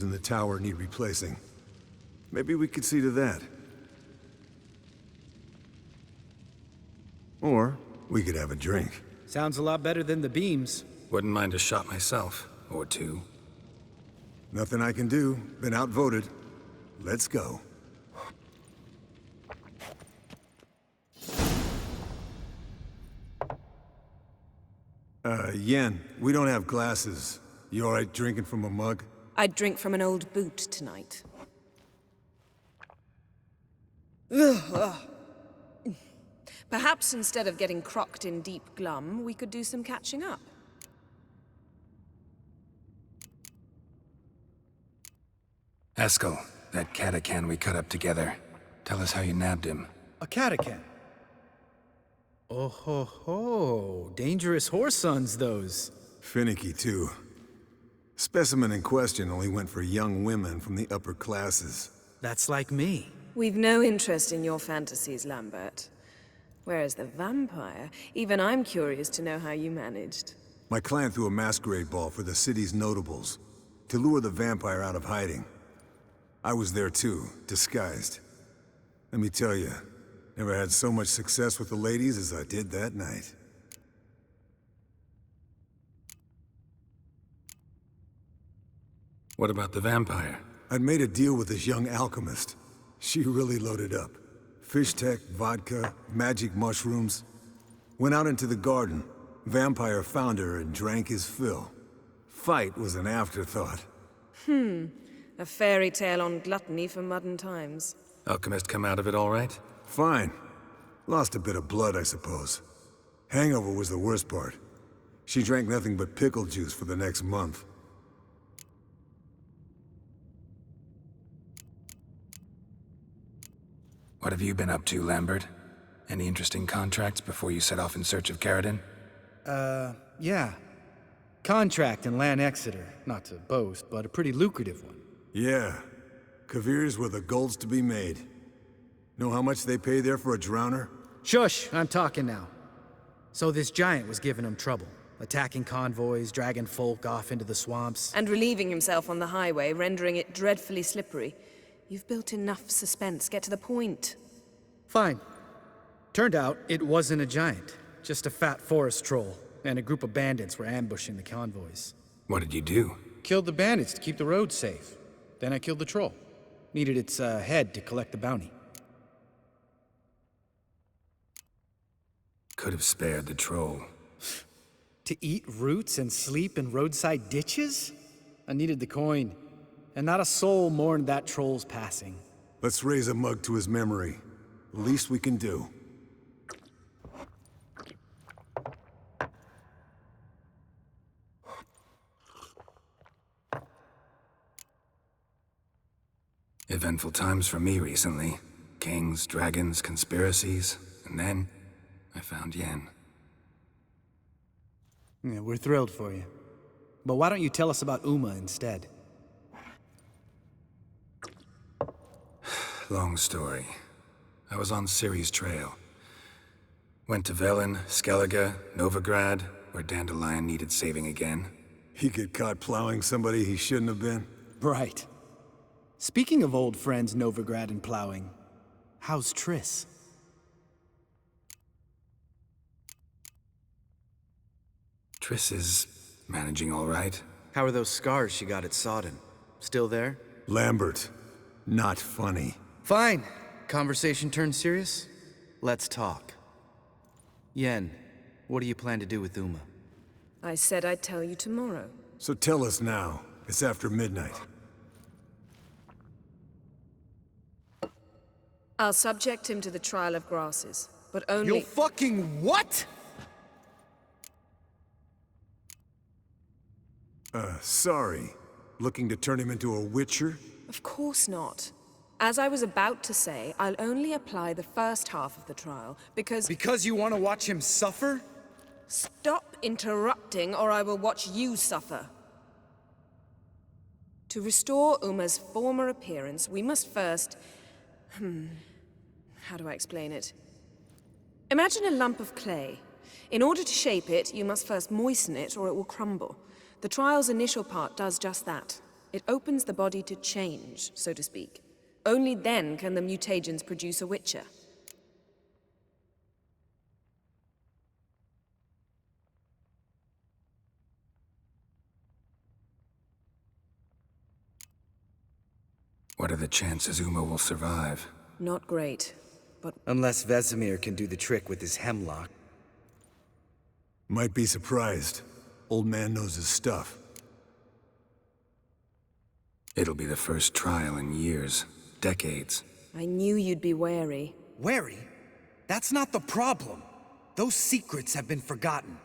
in the tower need replacing. Maybe we could see to that. Or we could have a drink. Sounds a lot better than the beams. Wouldn't mind a shot myself, or two. Nothing I can do. Been outvoted. Let's go. Yen, we don't have glasses. You alright drinking from a mug? I'd drink from an old boot tonight. Perhaps instead of getting crocked in deep glum, we could do some catching up. Eskel, that Kaer we cut up together. Tell us how you nabbed him. A Kaer. Oh ho ho, dangerous horse sons those. Finicky, too. Specimen in question only went for young women from the upper classes. That's like me. We've no interest in your fantasies, Lambert. Whereas the vampire, even I'm curious to know how you managed. My clan threw a masquerade ball for the city's notables, to lure the vampire out of hiding. I was there too, disguised. Let me tell you, never had so much success with the ladies as I did that night. What about the vampire? I'd made a deal with this young alchemist. She really loaded up. Fish tech, vodka, magic mushrooms. Went out into the garden. Vampire found her and drank his fill. Fight was an afterthought. A fairy tale on gluttony for modern times. Alchemist come out of it all right? Fine. Lost a bit of blood, I suppose. Hangover was the worst part. She drank nothing but pickle juice for the next month. What have you been up to, Lambert? Any interesting contracts before you set off in search of Kaer? Yeah. Contract in Lan Exeter. Not to boast, but a pretty lucrative one. Yeah. Kavir's were the gold's to be made. Know how much they pay there for a drowner? Shush, I'm talking now. So this giant was giving him trouble. Attacking convoys, dragging folk off into the swamps. And relieving himself on the highway, rendering it dreadfully slippery. You've built enough suspense. Get to the point. Fine. Turned out, it wasn't a giant. Just a fat forest troll. And a group of bandits were ambushing the convoys. What did you do? Killed the bandits to keep the roads safe. Then I killed the troll. Needed its head to collect the bounty. Could have spared the troll. To eat roots and sleep in roadside ditches? I needed the coin. And not a soul mourned that troll's passing. Let's raise a mug to his memory. Least we can do. Eventful times for me recently. Kings, dragons, conspiracies, and then I found Yen. Yeah, we're thrilled for you. But why don't you tell us about Uma instead? Long story. I was on Ciri's trail. Went to Velen, Skellige, Novigrad, where Dandelion needed saving again. He get caught plowing somebody he shouldn't have been? Right. Speaking of old friends Novigrad and plowing, how's Triss? Triss is managing all right. How are those scars she got at Sodden? Still there? Lambert. Not funny. Fine. Conversation turned serious? Let's talk. Yen, what do you plan to do with Uma? I said I'd tell you tomorrow. So tell us now. It's after midnight. I'll subject him to the trial of grasses, but only— You'll fucking what?! Sorry. Looking to turn him into a witcher? Of course not. As I was about to say, I'll only apply the first half of the trial, because— Because you want to watch him suffer? Stop interrupting, or I will watch you suffer. To restore Uma's former appearance, we must first— how do I explain it? Imagine a lump of clay. In order to shape it, you must first moisten it, or it will crumble. The trial's initial part does just that. It opens the body to change, so to speak. Only then can the mutagens produce a witcher. What are the chances Uma will survive? Not great, but Unless Vesemir can do the trick with his hemlock. Might be surprised. Old man knows his stuff. It'll be the first trial in years, decades. I knew you'd be wary. Wary? That's not the problem. Those secrets have been forgotten,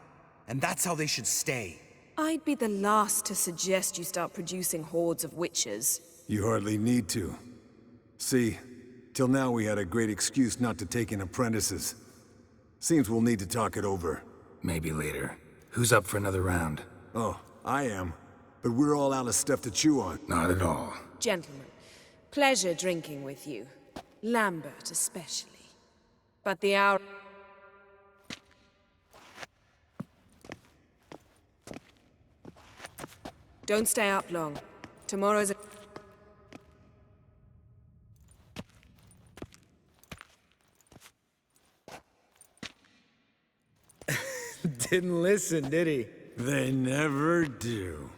and that's how they should stay. I'd be the last to suggest you start producing hordes of witches. You hardly need to. See, till now we had a great excuse not to take in apprentices. Seems we'll need to talk it over. Maybe later. Who's up for another round? Oh, I am. But we're all out of stuff to chew on. Not at all. Gentlemen, pleasure drinking with you. Lambert especially. But the hour... Don't stay up long. Tomorrow's a... Didn't listen, did he? They never do.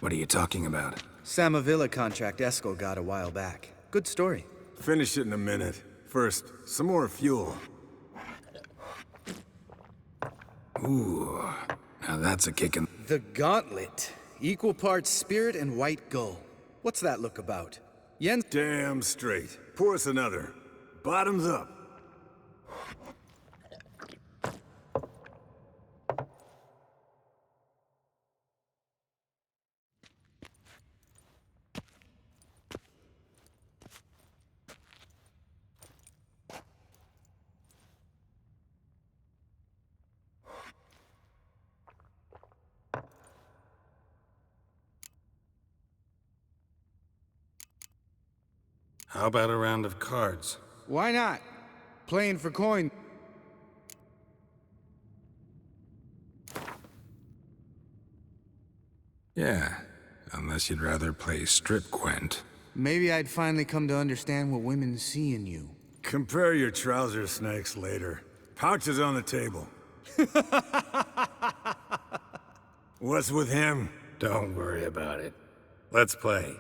What are you talking about? Samavilla contract Eskel got a while back. Good story. Finish it in a minute. First, some more fuel. Ooh, now that's a kick in... The Gauntlet. Equal parts spirit and white gull. What's that look about? Jens? Damn straight. Pour us another. Bottoms up. How about a round of cards? Why not? Playing for coin. Yeah, unless you'd rather play strip Gwent. Maybe I'd finally come to understand what women see in you. Compare your trouser snakes later. Pouch is on the table. What's with him? Don't worry about it. Let's play.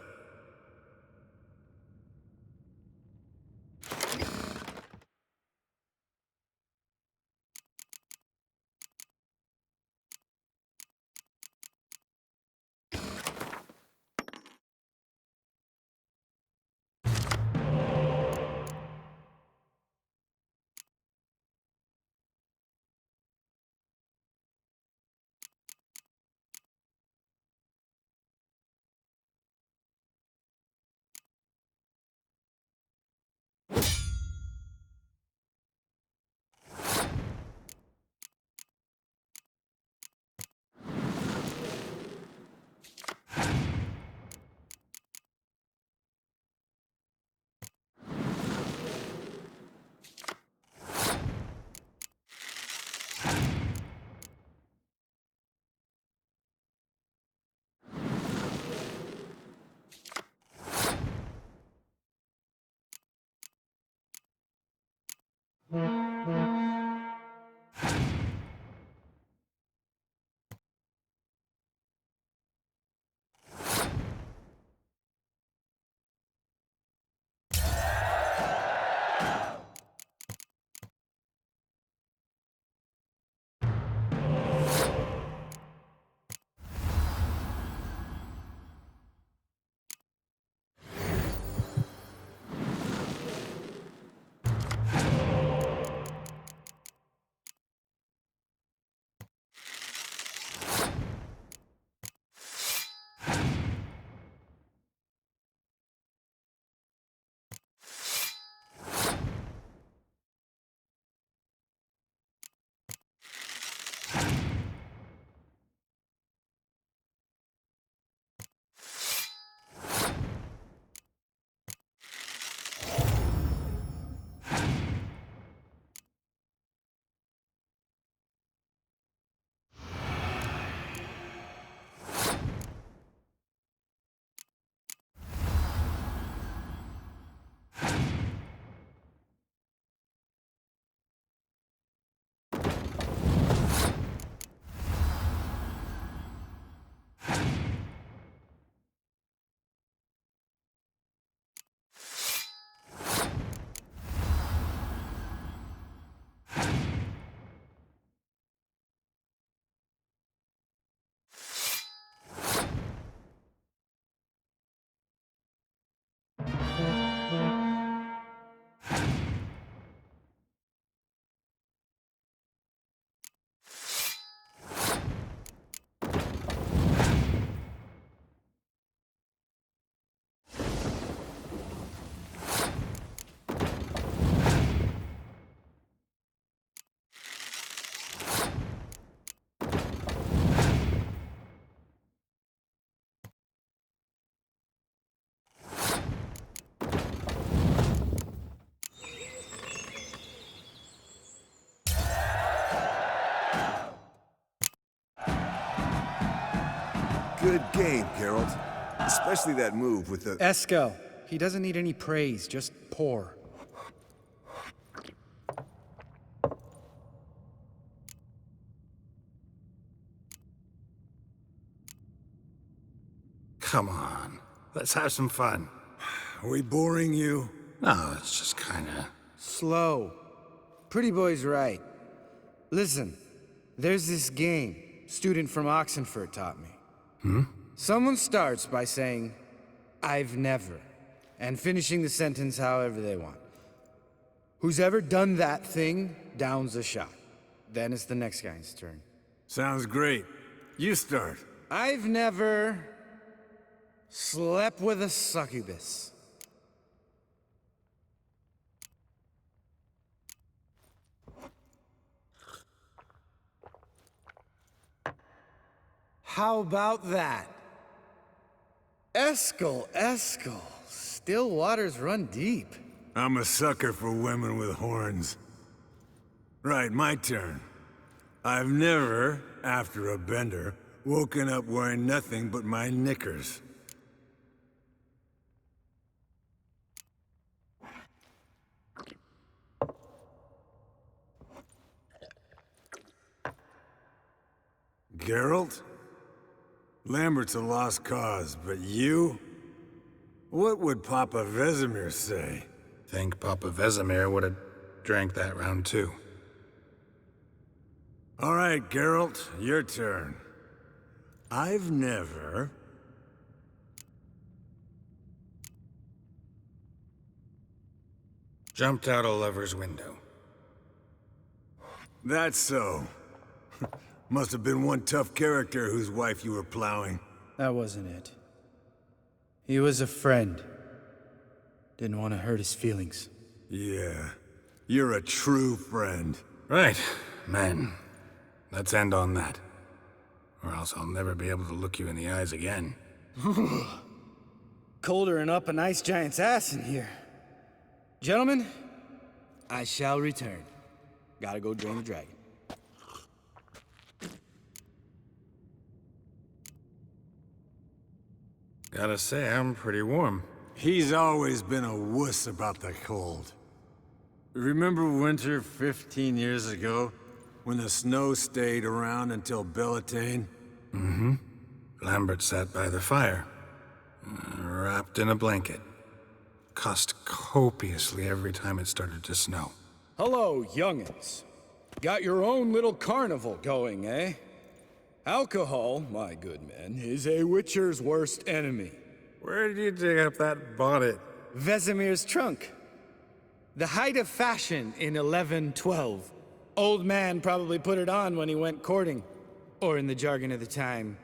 Good game, Geralt. Especially that move with the... Eskel. He doesn't need any praise, just pour. Come on, let's have some fun. Are we boring you? No, it's just kinda... Slow. Pretty boy's right. Listen, there's this game student from Oxenford taught me. Someone starts by saying, "I've never," and finishing the sentence however they want. Who's ever done that thing downs a shot. Then it's the next guy's turn. Sounds great. You start. I've never slept with a succubus. How about that? Eskel, Eskel. Still waters run deep. I'm a sucker for women with horns. Right, my turn. I've never, after a bender, woken up wearing nothing but my knickers. Geralt? Lambert's a lost cause, but you? What would Papa Vesemir say? Think Papa Vesemir would have drank that round too. All right, Geralt, your turn. I've never... Jumped out a lover's window. That's so. Must have been one tough character whose wife you were plowing. That wasn't it. He was a friend. Didn't want to hurt his feelings. Yeah, you're a true friend. Right, man. Let's end on that. Or else I'll never be able to look you in the eyes again. Colder and up an ice giant's ass in here. Gentlemen, I shall return. Gotta go drain the dragon. Gotta say, I'm pretty warm. He's always been a wuss about the cold. Remember winter 15 years ago, when the snow stayed around until Bellatane? Mm-hmm. Lambert sat by the fire, wrapped in a blanket. Cussed copiously every time it started to snow. Hello, young'uns. Got your own little carnival going, eh? Alcohol, my good men, is a witcher's worst enemy. Where did you dig up that bonnet? Vesemir's trunk. The height of fashion in 1112. Old man probably put it on when he went courting. Or in the jargon of the time,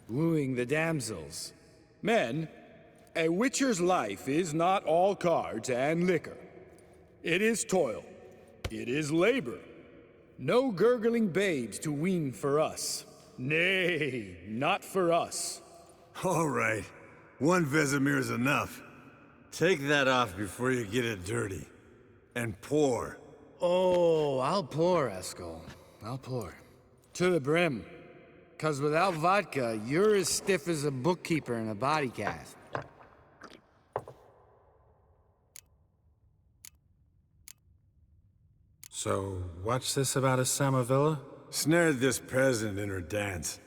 wooing the damsels. Men, a witcher's life is not all cards and liquor. It is toil. It is labor. No gurgling babes to wean for us. Nay, not for us. All right, one Vesemir's enough. Take that off before you get it dirty. And pour. Oh, I'll pour, Eskel. I'll pour. To the brim. 'Cause without vodka, you're as stiff as a bookkeeper in a body cast. So, what's this about a Samavilla? Snared this peasant in her dance.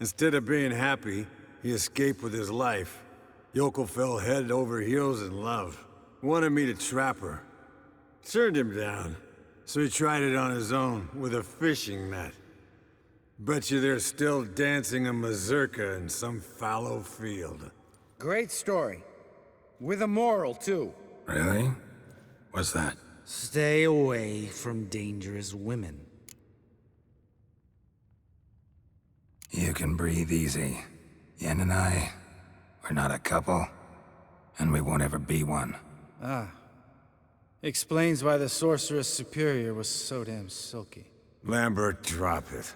Instead of being happy, he escaped with his life. Yokel fell head over heels in love. Wanted me to trap her. Turned him down, so he tried it on his own with a fishing net. Bet you they're still dancing a mazurka in some fallow field. Great story. With a moral, too. Really? What's that? Stay away from dangerous women. You can breathe easy. Yen and I, we're not a couple, and we won't ever be one. Explains why the Sorceress Superior was so damn silky. Lambert, drop it.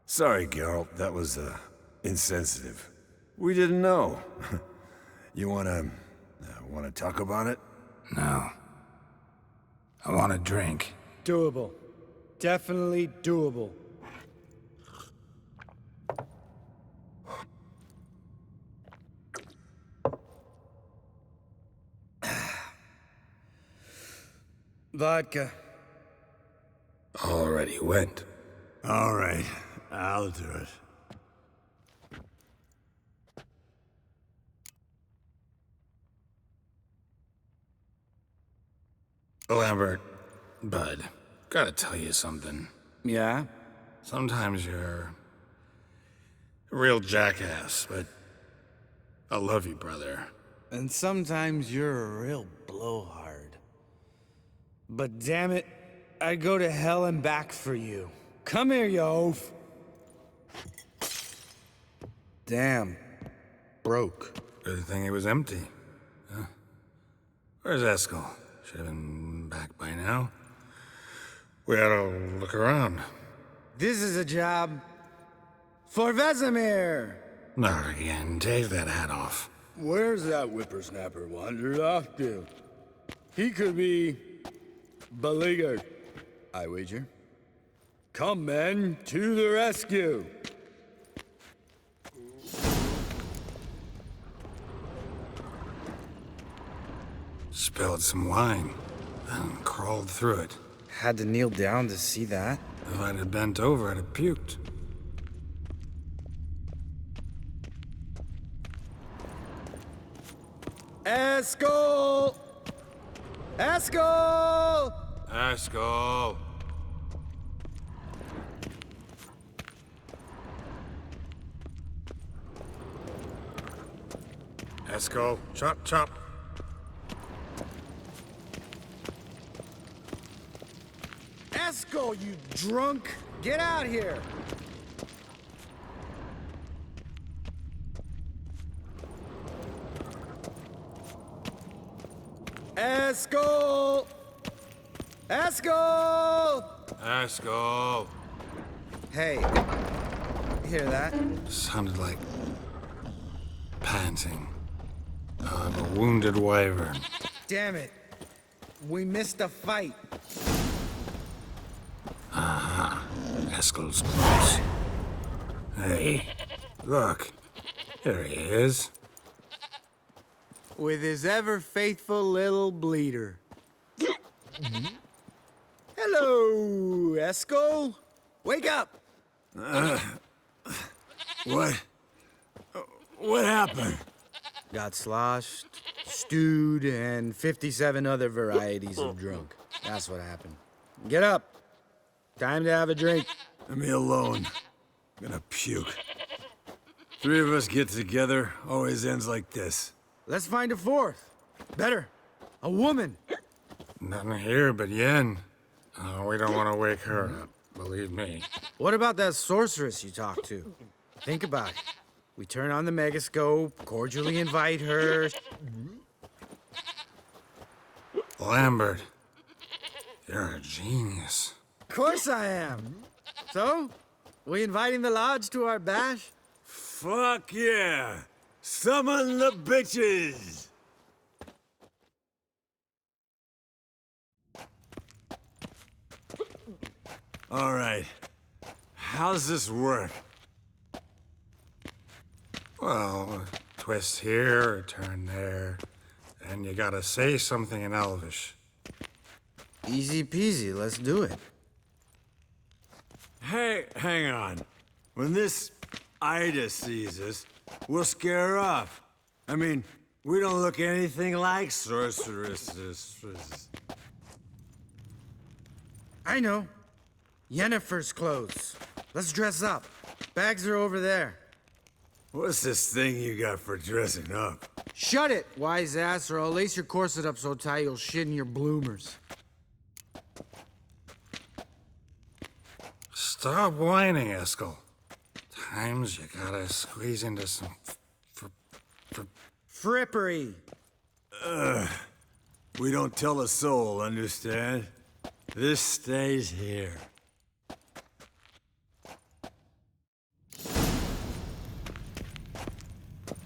Sorry, Geralt, that was, insensitive. We didn't know. You wanna talk about it? No. I want a drink. Doable. Definitely doable. Vodka. Already went. All right, I'll do it. Lambert, bud, gotta tell you something. Yeah? Sometimes you're a real jackass, but I love you, brother. And sometimes you're a real blowhard. But damn it, I'd go to hell and back for you. Come here, you oaf. Damn. Broke. Good thing it was empty. Huh? Where's Eskel? Should have been back by now. We ought to look around. This is a job for Vesemir. Not again. Take that hat off. Where's that whippersnapper wandered off to? He could be beleaguered, I wager. Come, men, to the rescue. Spilled some wine and crawled through it. Had to kneel down to see that. If I'd have bent over, I'd have puked. Eskel! Eskel! Eskel! Eskel, chop, chop. Eskel, you drunk! Get out here! Eskel! Eskel! Eskel! Hey, hear that? Sounded like panting of a wounded wyvern. Damn it. We missed a fight. Eskel's close. Hey, look. There he is. With his ever faithful little bleeder. Hello, Eskel. Wake up. What? What happened? Got sloshed, stewed, and 57 other varieties of drunk. That's what happened. Get up. Time to have a drink. Leave me alone. I'm gonna puke. Three of us get together, always ends like this. Let's find a fourth. Better. A woman. Nothing here but Yen. Oh, we don't want to wake her up, believe me. What about that sorceress you talked to? Think about it. We turn on the megascope, cordially invite her. Lambert, you're a genius. Of course I am. So, we inviting the lodge to our bash? Fuck yeah! Summon the bitches! All right. How's this work? Well, a twist here, a turn there, and you gotta say something in Elvish. Easy peasy, let's do it. Hey, hang on. When this Ida sees us, we'll scare her off. I mean, we don't look anything like sorceresses. I know. Yennefer's clothes. Let's dress up. Bags are over there. What's this thing you got for dressing up? Shut it, wise ass, or I'll lace your corset up so tight you'll shit in your bloomers. Stop whining, Eskel. Times you gotta squeeze into some Frippery. We don't tell a soul, understand? This stays here.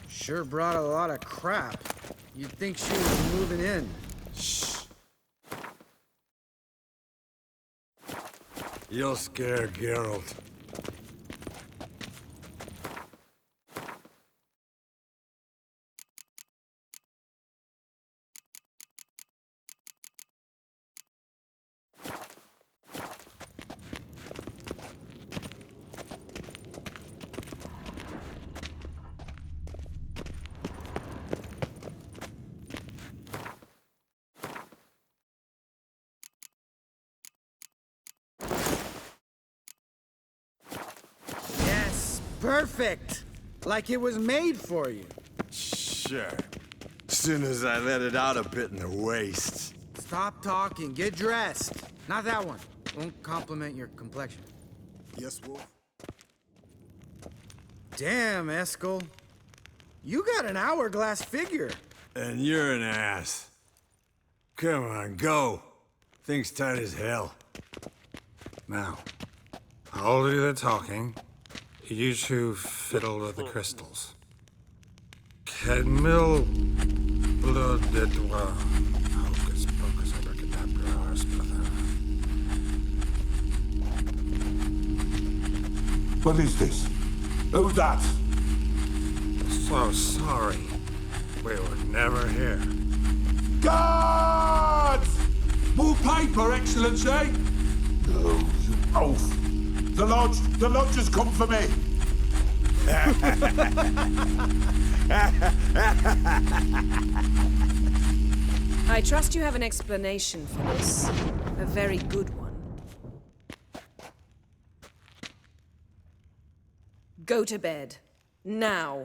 Sure brought a lot of crap. You'd think she was moving in. Shh. You'll scare Geralt. Perfect! Like it was made for you. Sure. Soon as I let it out a bit in the waist. Stop talking, get dressed. Not that one. Won't compliment your complexion. Yes, Wolf? Damn, Eskel. You got an hourglass figure. And you're an ass. Come on, go. Thing's tight as hell. Now, I'll do the talking. You two fiddle with the crystals. Cadmil blood de doigt. Hocus pocus abracadabra splather. What is this? Who's that? So sorry. We were never here. Guards! More paper, Excellency! No, you oaf! The lodge has come for me! I trust you have an explanation for this. A very good one. Go to bed. Now.